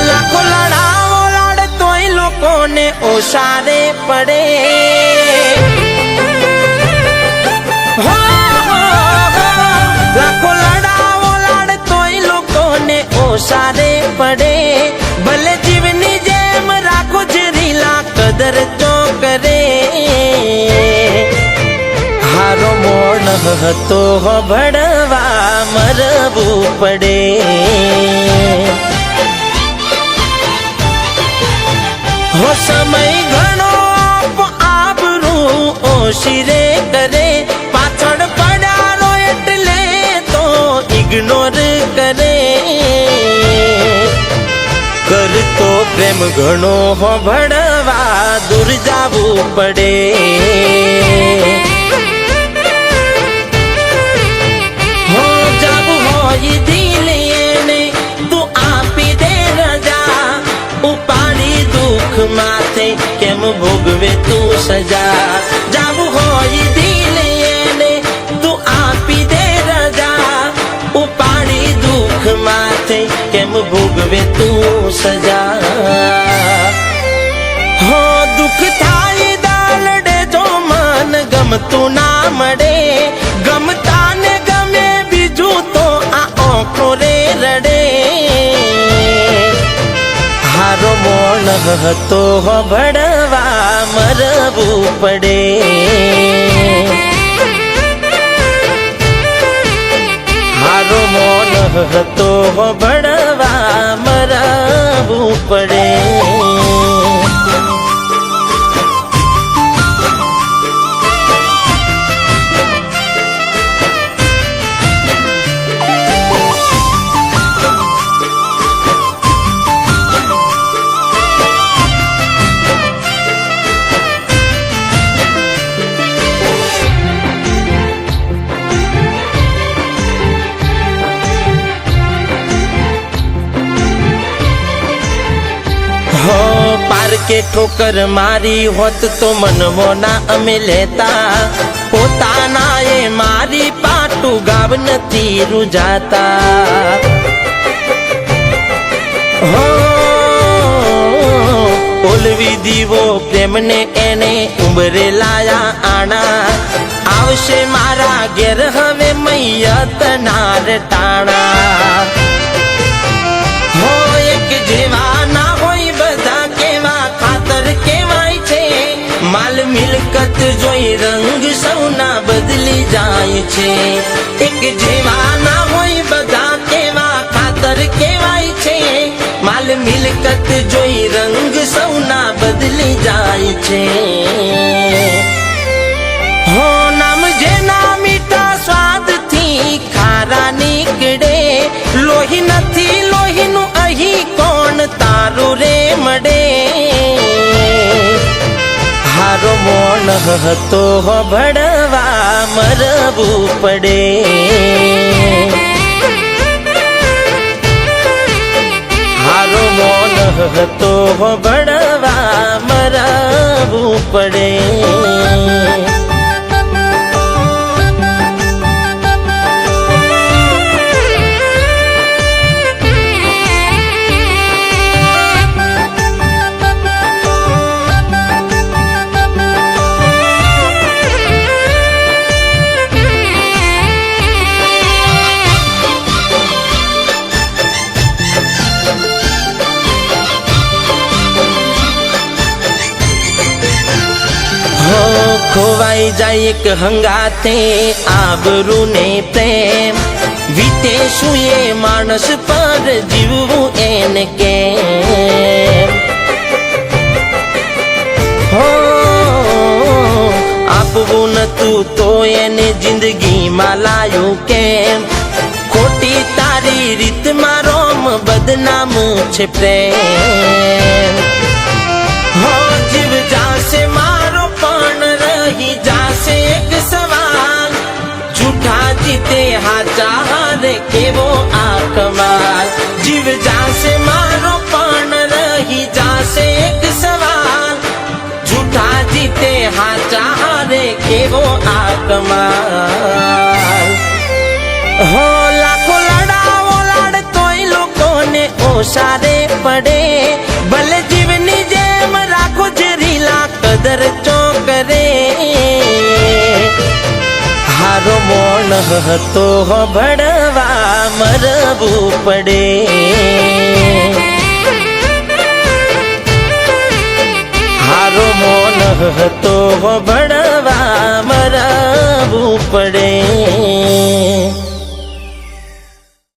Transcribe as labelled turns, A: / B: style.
A: લાખો લડાવો લડે તોય લોકોને ઓસારે પડે. લાખો લડાવો લડે તોય લોકોને ઓસારે પડે. ભલે જીવની જેમ રાખો જરીલા કદર તો કરે. હારો મોણ હતો ભણવા મરવું પડે. હો સમય ઘણો આબરૂ ઓછી રે કરે. પાછળ પડ્યાનો એટલે તો ઇગ્નોર કરે. કરતો પ્રેમ ઘણો ભણવા દૂર જાવું પડે. હો જાવું હોય દિલ એને તું આપી દે રજા. ઉપાડી દુઃખ માથે કેમ ભોગવે તું સજા. જાવું હોય દિલ એને તું આપી દે રજા. ઉપાડી દુઃખ માથે કેમ ભોગવે તું સજા. હો દુઃખ થાય દાલડે જો મન ગમતું ના મળે. ગમતા ને ગમે બીજું તો આ આંખો રે રડે. હારો મોણ હતો ભણવા મરવું પડે. હારો મોણ હતો ભણવા મરવું પડે. હો પારકે ઠોકર મારી હોત તો મનવો ના અમે લેતા. પોતાના એ મારી પાટું ગાવ નથી રૂજાતા. હો ઓલવી દીવો પ્રેમને એને ઉંબરે લાયા આણા. આવશે મારા ઘેર હવે મૈયત નાર ટાણા. હો એક જેવા ના હોય બધા કેવા ખાતર કેવાય છે. માલ મિલકત જોઈ રંગ સૌના બદલી જાય છે. એક જેવા ના હોય બધા કેવા ખાતર કેવાય છે. માલ મિલકત જોઈ રંગ સૌના બદલી જાય છે. હો નામ જેના મીઠા સ્વાદથી ખારા નીકળે. લોહી નથી લોહીનું અહીં કોણ તારું રે મળે. હારો મોણ હતો ભણવા મરવું પડે. હારો મોણ હતો ભણવા મરવું પડે. ખોવાઈ જાય એક હંગાતે આબરૂ ને પ્રેમ. વીતે શું એ માણસ પર જીવવું એને કેમ. હો આપવું નતું તો એને જિંદગીમાં લાયું કેમ. ખોટી તારી રીત મારોમ બદનામ છે પ્રેમ. હો જીવ જાશે મારો પણ રહી જાશે એક સવાલ. જૂઠા જીતે હાચા હારે કેવો આ કમાલ. જીવ જાશે મારો પણ રહી જાશે એક સવાલ. જૂઠા જીતે હાચા હારે કેવો આ કમાલ. હો લાખો લડાવો લડ તોય લોકોને ઓસારે પડે ભલે જીવની જેમ રાખો છે રીલા કદર ચો કરે હારો મોણ હતો ભણવા મરવું પડે હારો મોન હતો ભણવા મરવું પડે